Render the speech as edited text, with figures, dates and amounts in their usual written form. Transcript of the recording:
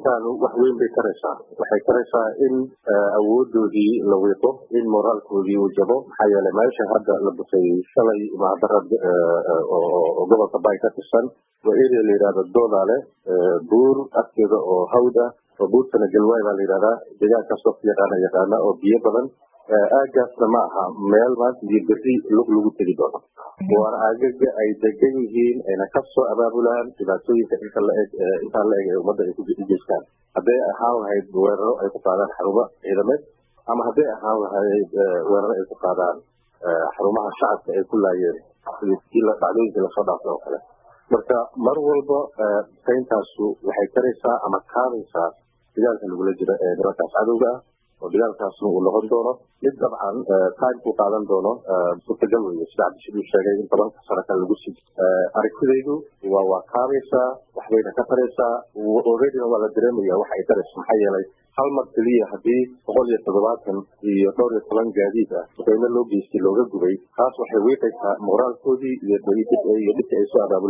arrintaanu wax weyn bay taraysaa waxay taraysaa in awooddoodii la wiiqo in moraalkoodii uu jabo maxaa yeelay meesha hadda la busay shalay macdarad oo gobolka bay ka tirsan waa area la yidhahdo doodaale buur afkeeda oo hawd ah oo buurtana galwaay baa la yidhahdaa deegaankaas waqti yaqaana oo biyo badan aagaasna ma aha meel maanta iyo berri lug lagu tegi doono waana aagaga ay degan yihiin ayna ka soo abaabulaan dhibaatooyinka intaa la eg ee ummadda ay ku geystaan hadday ahaan lahayd weeraro ay ku qaadaan xarumo ciidameed ama hadday ahaan lahayd weeraro ay ku qaadaan xarumaha shacabka ay ku laayeen dhacdooyinkii lasoo dhaafay oo kale marka mar walba sayntaasu waxay taraysaa ama kaabaysaa dagaalka lagula jiro ee nimankaas cadowga ah oo dagaalkaasna uu noqon doono mid dabcan time ku qaadan doono suurtagal weeye sida cabdishiduu sheegay in 10 sano kale lagu sii aragtidaydu waa kaabaysaa waxbayna ka taraysaa already waa la dareemaya wax ay tarayso maxaa yeelay hal mar keliya haddii 170 iyo 12 gaadiid ah qiimo loo geystay looga gubay taas waxay wiiqaysaa moraalkoodii iyo dhibka ay soo abaabulaan